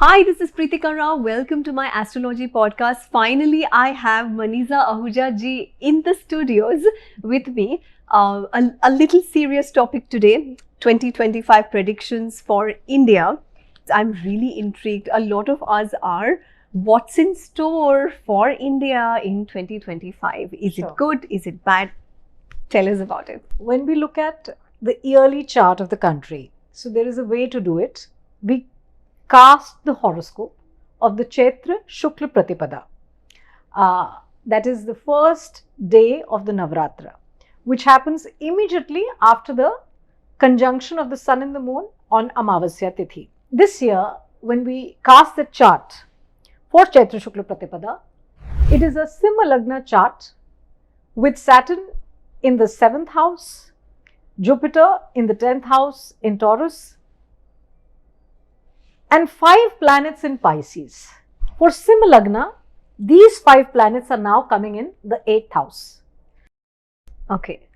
Hi, this is Preetika Rao. Welcome to my Astrology Podcast. Finally, I have Maneeza Ahuja ji in the studios with me. A little serious topic today, 2025 predictions for India. I'm really intrigued. A lot of us are. What's in store for India in 2025? Is it good? Is it bad? Tell us about it. When we look at the yearly chart of the country, so there is a way to do it. We cast the horoscope of the Chaitra Shukla Pratipada. That is the first day of the Navratra, which happens immediately after the conjunction of the sun and the moon on Amavasya Tithi. This year, when we cast the chart for Chaitra Shukla Pratipada, it is a Simha-Lagna chart with Saturn in the 7th house, Jupiter in the 10th house in Taurus, and 5 planets in Pisces. For Simha-Lagna, these 5 planets are now coming in the 8th house. Okay.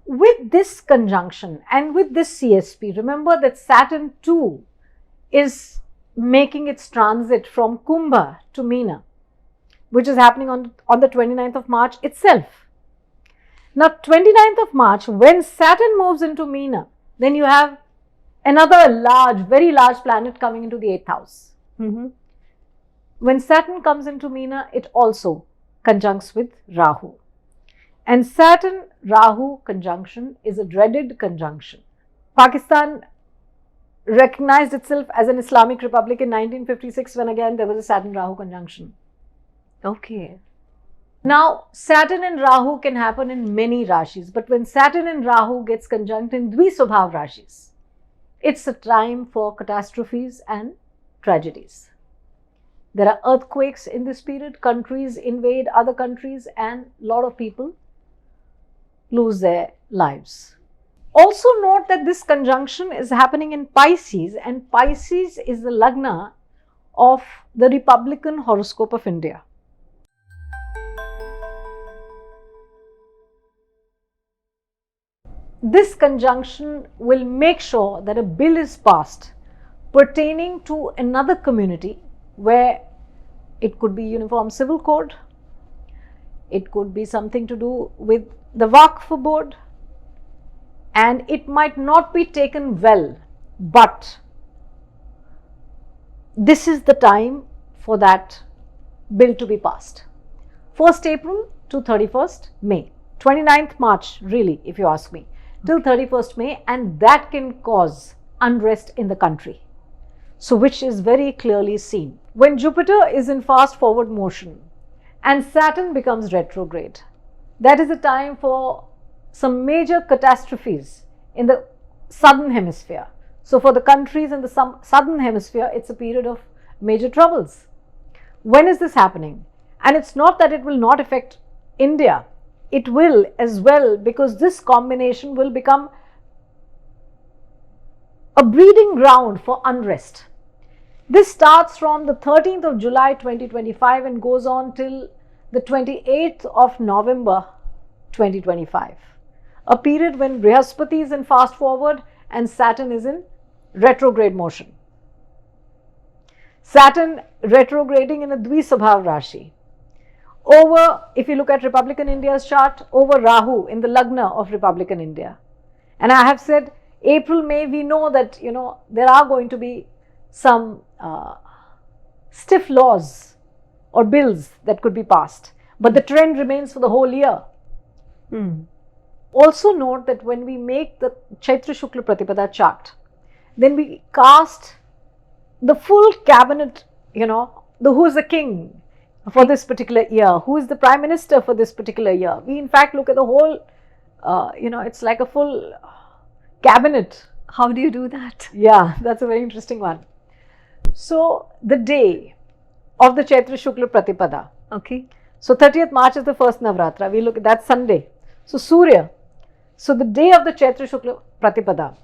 With this conjunction and with this CSP, remember that Saturn too is making its transit from Kumbha to Meena, which is happening on the 29th of March itself. Now, 29th of March, when Saturn moves into Meena, then you have another very large planet coming into the 8th house. When Saturn comes into Meena, it also conjuncts with Rahu. And Saturn-Rahu conjunction is a dreaded conjunction. Pakistan recognized itself as an Islamic republic in 1956 when again there was a Saturn-Rahu conjunction. Okay. Now, Saturn and Rahu can happen in many Rashis, but when Saturn and Rahu gets conjunct in Dvisvabhav Rashis, it's a time for catastrophes and tragedies. There are earthquakes in this period, countries invade other countries, and a lot of people lose their lives. Also note that this conjunction is happening in Pisces, and Pisces is the Lagna of the Republican Horoscope of India. This conjunction will make sure that a bill is passed pertaining to another community, where it could be Uniform Civil Code, it could be something to do with the Waqf Board, and it might not be taken well, but this is the time for that bill to be passed. 1st April to 31st May, 29th March really, if you ask me, till 31st May, and that can cause unrest in the country. So, which is very clearly seen. When Jupiter is in fast forward motion and Saturn becomes retrograde, that is a time for some major catastrophes in the southern hemisphere. So, for the countries in the southern hemisphere, it's a period of major troubles. When is this happening? And it's not that it will not affect India. It will as well, because this combination will become a breeding ground for unrest. This starts from the 13th of July 2025 and goes on till the 28th of November 2025. A period when Brihaspati is in fast forward and Saturn is in retrograde motion. Saturn retrograding in a Dvisvabhav Rashi. Over, if you look at Republican India's chart, over Rahu in the Lagna of Republican India. And I have said April, May, we know that, there are going to be some stiff laws or bills that could be passed. But the trend remains for the whole year. Also note that when we make the Chaitra Shukla Pratipada chart, then we cast the full cabinet, who is the king for this particular year, who is the prime minister for this particular year. We in fact look at the whole, it's like a full cabinet. How do you do that? Yeah, that's a very interesting one. So, the day of the Chaitra Shukla Pratipada. Okay. So, 30th March is the first Navratra. We look at that Sunday. So, Surya. So, the day of the Chaitra Shukla Pratipada,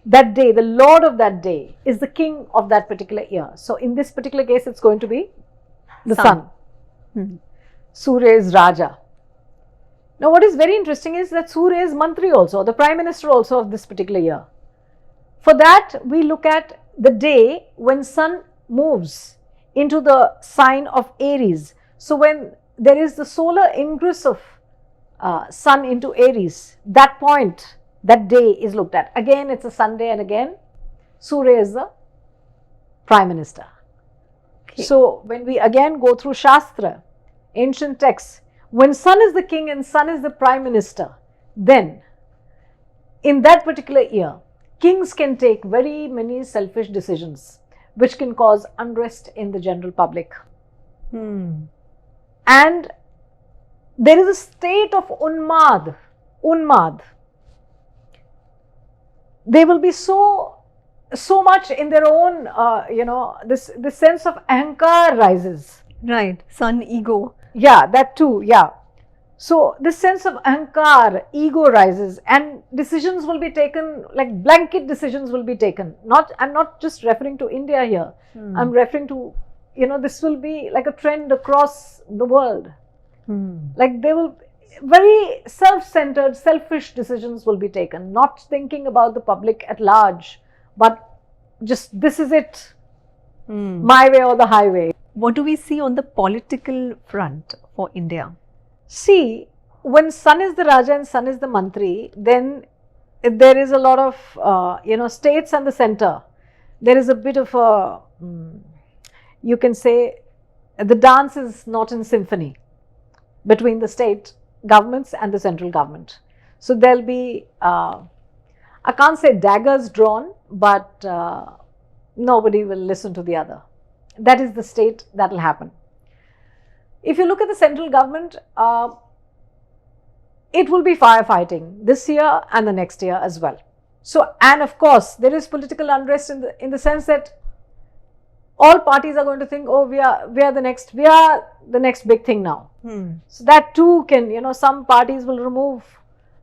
that day, the lord of that day is the king of that particular year. So, in this particular case, it's going to be the sun. Surya is Raja. Now, what is very interesting is that Surya is Mantri also, the Prime Minister also of this particular year. For that, we look at the day when Sun moves into the sign of Aries. So when there is the solar ingress of Sun into Aries, that point, that day is looked at. Again, it's a Sunday, and again, Surya is the Prime Minister. Okay. So when we again go through Shastra, ancient texts, when Sun is the king and Sun is the Prime Minister, then in that particular year, kings can take very many selfish decisions which can cause unrest in the general public. And there is a state of unmad. They will be so much in their own, this sense of ahankar rises. Right. Sun ego. Yeah, that too. Yeah. So this sense of ahankar, ego rises, and decisions will be taken, like blanket decisions will be taken. I'm not just referring to India here. I'm referring to, this will be like a trend across the world. Like they will, very self-centered, selfish decisions will be taken, not thinking about the public at large, but just this is it, my way or the highway. What do we see on the political front for India? See, when Sun is the Raja and Sun is the Mantri, then there is a lot of, states and the center. There is a bit of a, you can say, the dance is not in symphony between the state governments and the central government. So there'll be, I can't say daggers drawn, but nobody will listen to the other. That is the state that will happen. If you look at the central government, it will be firefighting this year and the next year as well. So, and of course, there is political unrest in the sense that all parties are going to think, oh, we are the next big thing now. So that too can, some parties will remove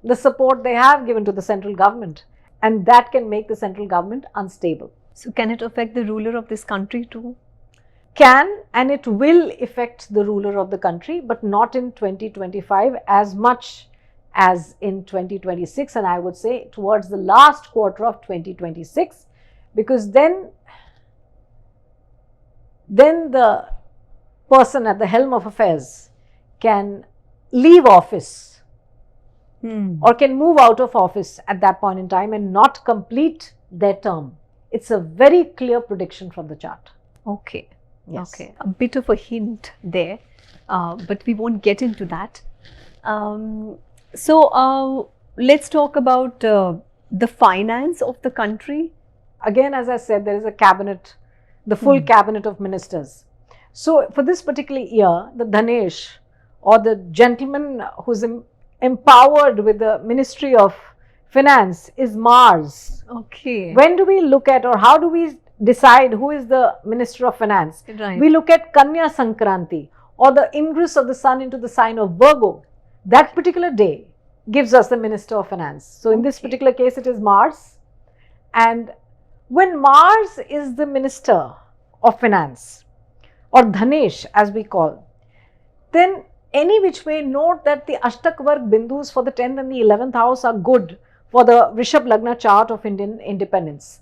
the support they have given to the central government, and that can make the central government unstable. So can it affect the ruler of this country too? Can, and it will affect the ruler of the country, but not in 2025 as much as in 2026, and I would say towards the last quarter of 2026, because then the person at the helm of affairs can leave office or can move out of office at that point in time and not complete their term. It's a very clear prediction from the chart. Okay. Yes. Okay, a bit of a hint there, but we won't get into that. So let's talk about the finance of the country. Again, as I said, there is a cabinet, the full cabinet of ministers. So for this particular year, the Dhanesh, or the gentleman who's empowered with the Ministry of Finance, is Mars. Okay. When do we look at, or how do we decide who is the Minister of Finance? Right. We look at Kanya Sankranti, or the ingress of the Sun into the sign of Virgo. That particular day gives us the Minister of Finance. So in this particular case, it is Mars. And when Mars is the Minister of Finance, or Dhanesh as we call, then any which way, note that the Ashtak Varg Bindus for the 10th and the 11th house are good for the Rishabh Lagna chart of Indian independence.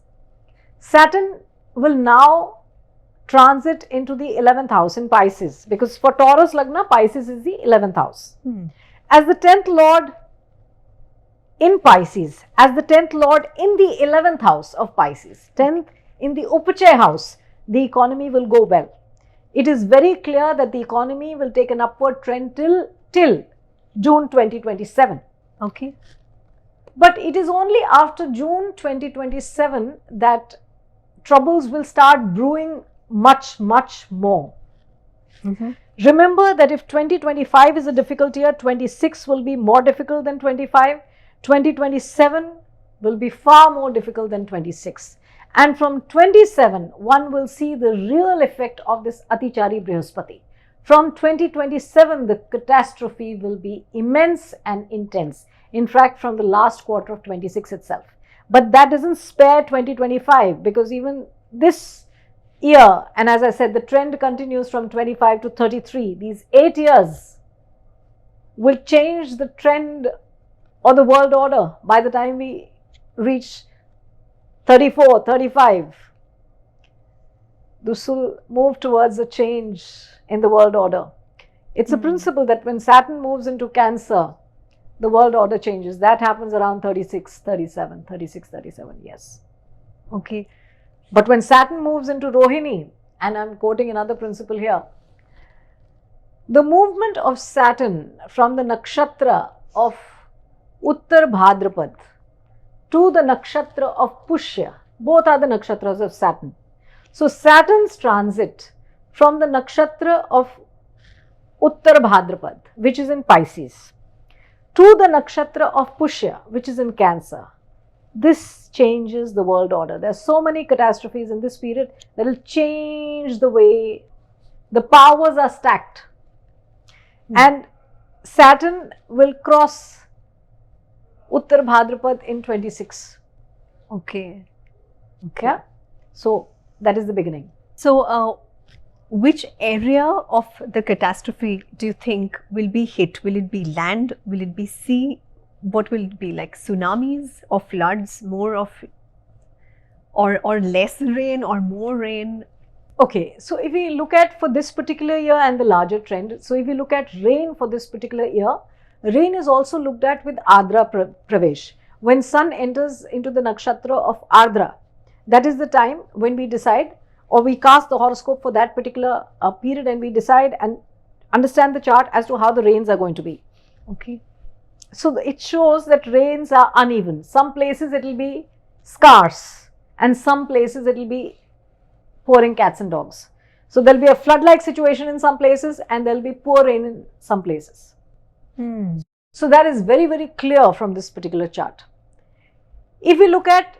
Saturn will now transit into the 11th house in Pisces, because for Taurus Lagna, Pisces is the 11th house. As the 10th Lord in Pisces, as the 10th Lord in the 11th house of Pisces, 10th in the Upachaya house, the economy will go well. It is very clear that the economy will take an upward trend till June 2027. Okay. But it is only after June 2027 that troubles will start brewing much, much more. Remember that if 2025 is a difficult year, 26 will be more difficult than 25. 2027 will be far more difficult than 26. And from 27, one will see the real effect of this Atichari Brihaspati. From 2027, the catastrophe will be immense and intense. In fact, from the last quarter of 26 itself. But that doesn't spare 2025, because even this year, and as I said, the trend continues from 25 to 33. These 8 years will change the trend or the world order by the time we reach 34, 35. This will move towards a change in the world order. It's a principle that when Saturn moves into Cancer, the world order changes. That happens around 36-37, yes. Okay. But when Saturn moves into Rohini, and I'm quoting another principle here, the movement of Saturn from the nakshatra of Uttar Bhadrapad to the nakshatra of Pushya, both are the nakshatras of Saturn. So Saturn's transit from the nakshatra of Uttar Bhadrapad, which is in Pisces, to the nakshatra of Pushya, which is in Cancer, this changes the world order. There are so many catastrophes in this period that will change the way the powers are stacked. And Saturn will cross Uttar Bhadrapad in 26. Okay. Yeah? So that is the beginning. So, which area of the catastrophe do you think will be hit? Will it be land? Will it be sea? What will it be, like tsunamis or floods, more of, or less rain or more rain? Okay, so if we look at for this particular year and the larger trend, so if we look at rain for this particular year, rain is also looked at with Ardra Pravesh. When sun enters into the nakshatra of Ardra, that is the time when we decide, or we cast the horoscope for that particular period, and we decide and understand the chart as to how the rains are going to be. Okay. So it shows that rains are uneven. Some places it will be scarce, and some places it will be pouring cats and dogs. So there will be a flood-like situation in some places, and there will be poor rain in some places. So that is very, very clear from this particular chart. If we look at,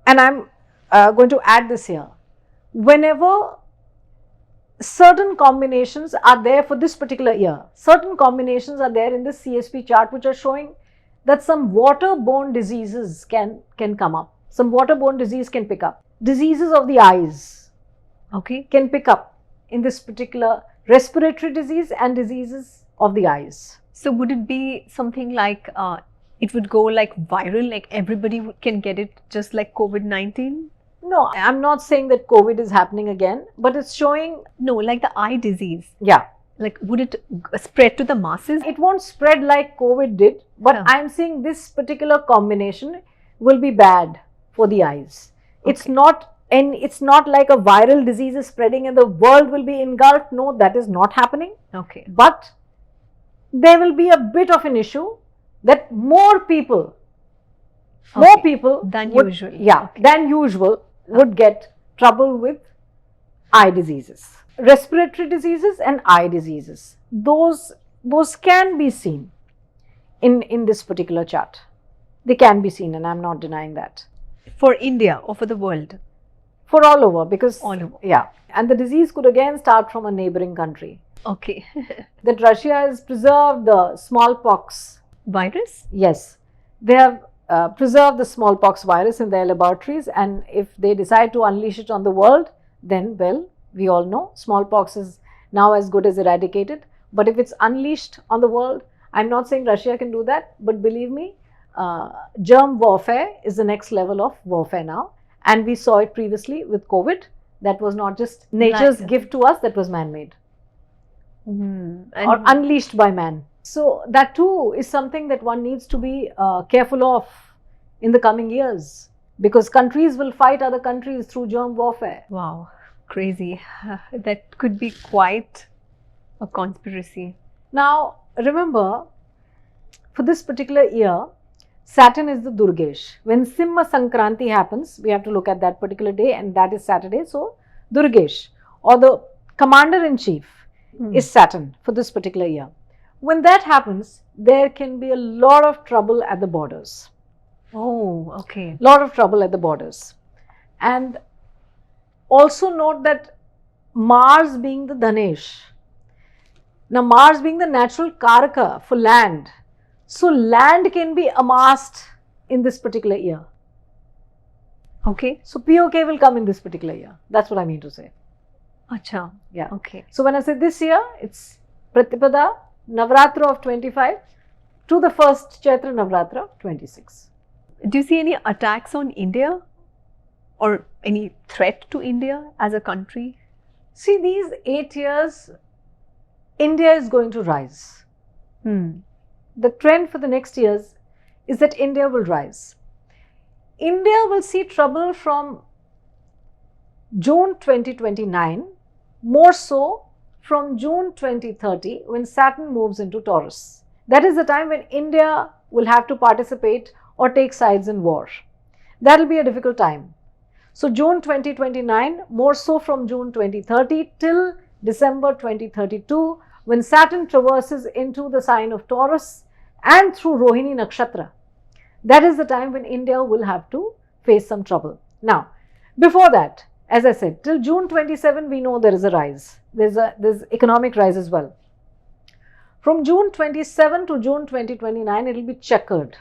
and I'm going to add this here, whenever certain combinations are there for this particular year, certain combinations are there in the CSP chart which are showing that some waterborne diseases can come up. Some waterborne disease can pick up. Diseases of the eyes, okay, can pick up in this particular respiratory disease and diseases of the eyes. So would it be something like, it would go like viral, like everybody can get it, just like COVID-19? No, I'm not saying that COVID is happening again, but it's showing... No, like the eye disease. Yeah. Like, would it spread to the masses? It won't spread like COVID did, but I'm saying this particular combination will be bad for the eyes. Okay. It's not like a viral disease is spreading and the world will be engulfed. No, that is not happening. Okay. But there will be a bit of an issue that more people than usual. Yeah, than usual would get trouble with eye diseases. Respiratory diseases and eye diseases. Those can be seen in this particular chart. They can be seen, and I'm not denying that. For India or for the world? For all over, because... All over. Yeah. And the disease could again start from a neighboring country. Okay. That Russia has preserved the smallpox virus? Yes. They have preserved the smallpox virus in their laboratories, and if they decide to unleash it on the world, then, well, we all know smallpox is now as good as eradicated. But if it's unleashed on the world, I'm not saying Russia can do that, but believe me, germ warfare is the next level of warfare now. And we saw it previously with COVID. That was not just nature's gift to us, that was man-made. Or unleashed by man. So that too is something that one needs to be careful of in the coming years, because countries will fight other countries through germ warfare. Wow, crazy. That could be quite a conspiracy. Now remember, for this particular year, Saturn is the Durgesh. When Simha Sankranti happens, we have to look at that particular day, and that is Saturday. So Durgesh, or the Commander-in-Chief, is Saturn for this particular year. When that happens, there can be a lot of trouble at the borders. Oh, okay. Lot of trouble at the borders. And also note that Mars being the Dhanesh. Now Mars being the natural Karaka for land. So land can be amassed in this particular year. Okay. So POK will come in this particular year. That's what I mean to say. Acha. Yeah. Okay. So when I say this year, it's Pratipada Navratra of 25 to the first Chaitra Navratra 26. Do you see any attacks on India? or any threat to India as a country? See, these 8 years, India is going to rise. The trend for the next years is that India will rise. India will see trouble from June 2029, more so from June 2030 when Saturn moves into Taurus. That is the time when India will have to participate or take sides in war. That will be a difficult time. So June 2029, more so from June 2030 till December 2032, when Saturn traverses into the sign of Taurus and through Rohini Nakshatra. That is the time when India will have to face some trouble. Now, before that, as I said, till June 27, we know there is a rise. There's economic rise as well. From June 27 to June 2029, it will be checkered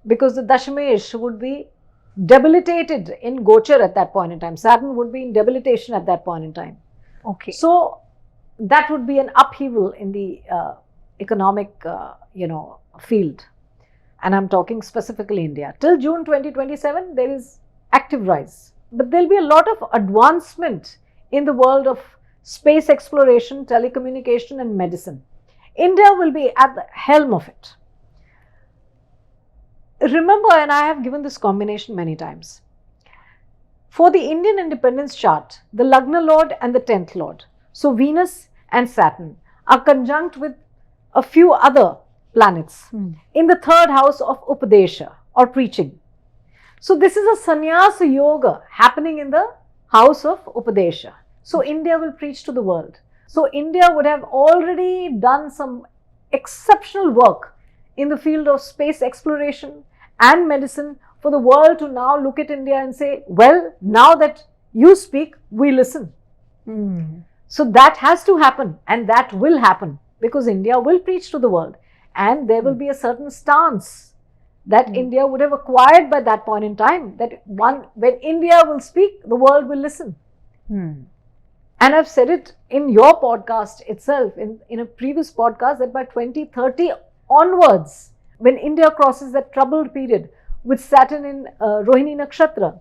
because the Dashmesh would be debilitated in Gochar at that point in time. Saturn would be in debilitation at that point in time. Okay. So that would be an upheaval in the economic, field. And I'm talking specifically India. Till June 2027, there is active rise. But there will be a lot of advancement in the world of space exploration, telecommunication and medicine. India will be at the helm of it. Remember, and I have given this combination many times. For the Indian independence chart, the Lagna Lord and the 10th Lord, so Venus and Saturn, are conjunct with a few other planets in the 3rd house of Upadesha or preaching. So this is a sannyasa yoga happening in the house of Upadesha. So India will preach to the world. So India would have already done some exceptional work in the field of space exploration and medicine for the world to now look at India and say, well, now that you speak, we listen. So that has to happen, and that will happen because India will preach to the world, and there will be a certain stance that India would have acquired by that point in time, that when India will speak, the world will listen. And I've said it in your podcast itself, in a previous podcast, that by 2030 onwards, when India crosses that troubled period with Saturn in Rohini Nakshatra,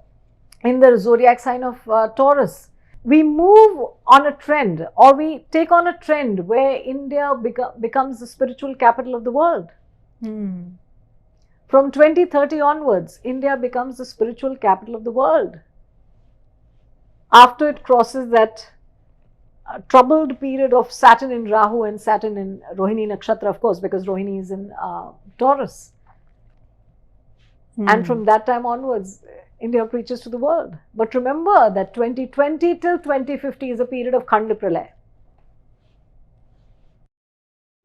in the zodiac sign of Taurus, we move on a trend, or we take on a trend where India becomes the spiritual capital of the world. From 2030 onwards, India becomes the spiritual capital of the world. After it crosses that troubled period of Saturn in Rahu and Saturn in Rohini Nakshatra, of course, because Rohini is in Taurus. And from that time onwards, India preaches to the world. But remember that 2020 till 2050 is a period of Khand Pralay.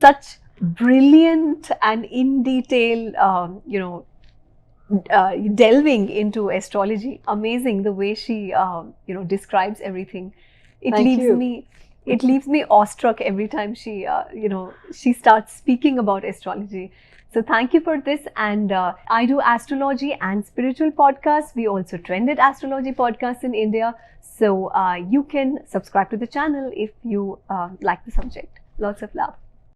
Such brilliant and in detail, delving into astrology. Amazing the way she, describes everything. It leaves me awestruck every time she, she starts speaking about astrology. So thank you for this. And I do astrology and spiritual podcasts. We also trended astrology podcasts in India. So you can subscribe to the channel if you like the subject. Lots of love.